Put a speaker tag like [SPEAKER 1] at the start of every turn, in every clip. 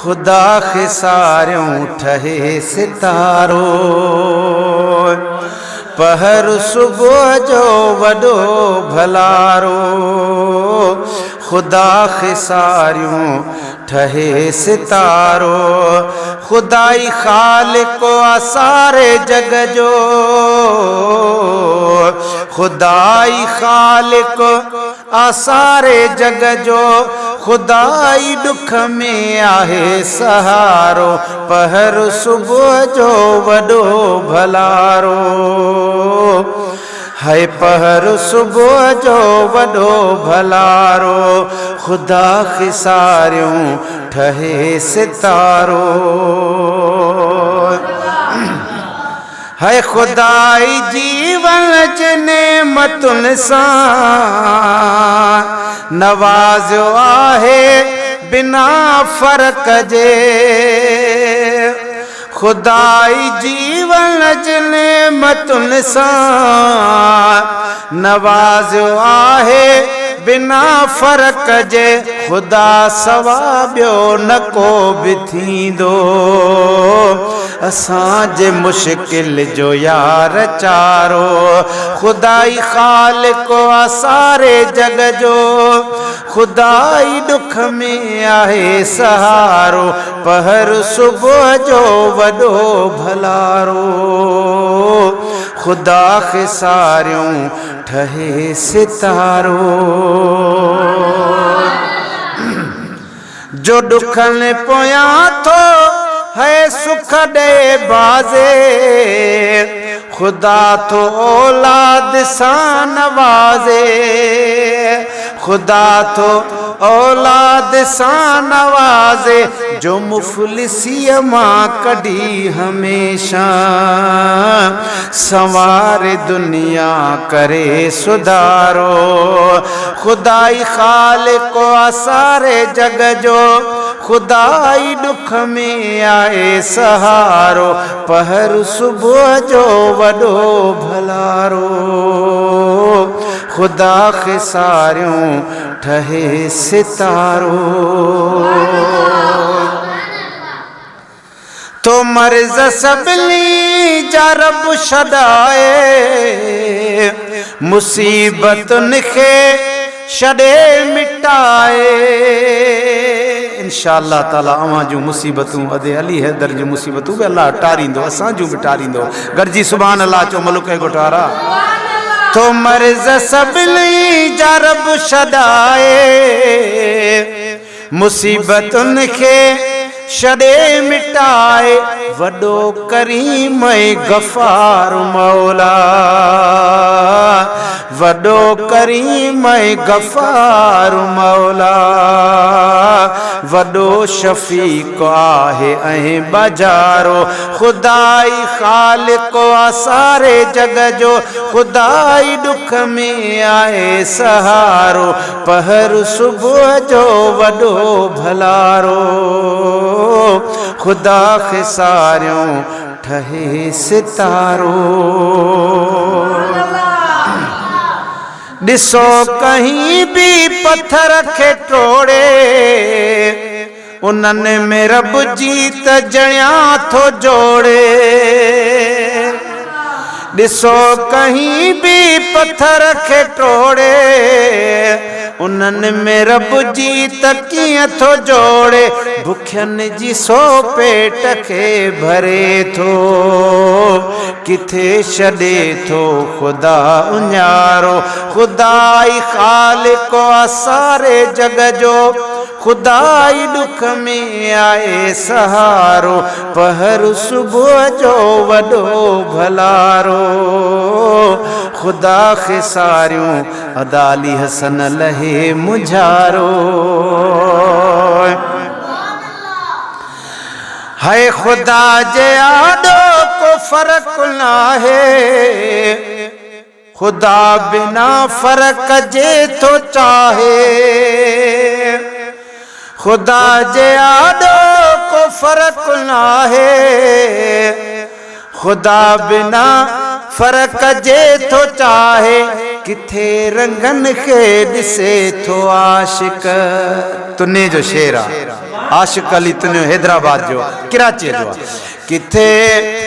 [SPEAKER 1] खुदा खिसारियों ठहे सितारो पहर सुबह जो वडो भलारो खुदा खिसारियों ठहे सितारो खुदाई खालिको आसारे जग जो खुदाई खालिको आसारे जग जो खुदाई दुख में आहे सहारो पहर सुबह जो वडो भलारो है पहर सुबह जो वडो भलारो खुदा खिसारियों ठहे सितारो है खुदाई जीवन जने मतुन सां नवाज़ो आहे बिना फर्क जे खुदाई जीवन जने मतुन सां नवाज़ो आहे बिना फर्क जे खुदा सवाबियो न को भी थींदो असांजे मुश्किल जो यार चारो खुदाई खालिको आसारे जग जो खुदाई दुख में आहे सहारो पहर सुबह जो वडो भलारो खुदा खिसारियों ठहे सितारो जो दुखन पोया थो है सुख दे बाजे खुदा तो औलाद सा नवाजे खुदा तो औलाद सा नवाजे जो मुफलिसी मां कड़ी हमेशा संवारे दुनिया करे सुधारो खुदाई खालिको आसारे जग जो खुदाई दुख में आए सहारो पहर सुबह जो वडो भलारो खुदा खिसारियों ठहे सितारो तो मर्ज़ सबली जा रब छॾाए मुसीबतुन खे छॾे मिटाए इंशाअल्लाह ताला अवां जूं मुसीबतूं अदे अली हैदर जूं मुसीबतूं बि अल्लाह टारींदो असां जूं बि टारींदो गरजी सुभान अल्लाह चो मलुक गुठारा तो मर्ज़ सबली जा रब छॾाए मुसीबतुन खे छॾे मिटाए वडो करीम गफ़ार मौला वडो करीम गफ़ार मौला वडो शफ़ीक़ आहे ऐं बजारो खुदाई खालिको आसारे जग जो खुदाई दुख में आहे सहारो पहर सुबह जो वडो भलारो खुदा खिसारियों ठहे सितारो दिसो कहीं भी पत्थर खे टोड़े उन्हनि में रब जीत जणिया थो जोड़े दिसो कहीं भी पत्थर खे टोड़े उन्हनि में रब जीत कीअं थो जोड़े भुखियनि जी सो पेट खे भरे थो किथे छॾे थो खुदा उञारो खुदाई खालिको आसारे जग जो खुदाई दुख में आए सहारो पहर सुबह जो वडो भलारो खुदा खिसारियों अदाली हसन लहे मुझारो है खुदा जे आडो को फर्क ना है खुदा बिना फर्क जे तो चाहे खुदा जे आडो को फर्क ना है खुदा बिना फर्क जे तो चाहे किथे रंगन खे ॾिसे थो आशिक। तुने जो शेर आहे, आशिक अली तुने हैदराबाद जो कराची जो आहे। किथे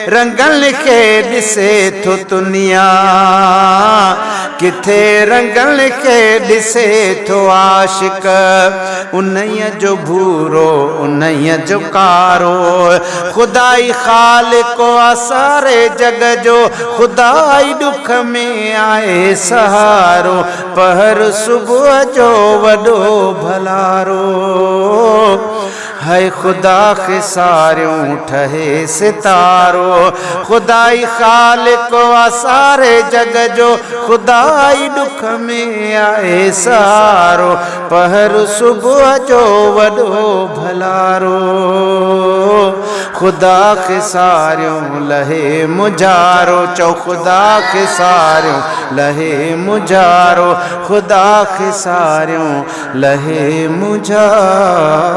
[SPEAKER 1] रंगन खे ॾिसे थो दुनिया, किथे रंगन खे ॾिसे थो आशिक। उन्हीअ जो भूरो उन्हीअ जो कारो, खुदाई ख़ालिक़ो आहे सारे जग जो, खुदाई ॾुख में आहे सहारो। पहर सुबुह जो वॾो भलारो, है खुदा खे सारियों ठहे सितारो। खुदाई ख़ालिक़ो आहे सारे जग जो, खुदाई ॾुख में आहे सहारो। पहर सुबुह जो वॾो भलारो, खुदा खे सारियों लहे मुजारो। चओ खुदा खे सारियों लहे मुजारो, खुदा खे सारियों लहे मुजारो।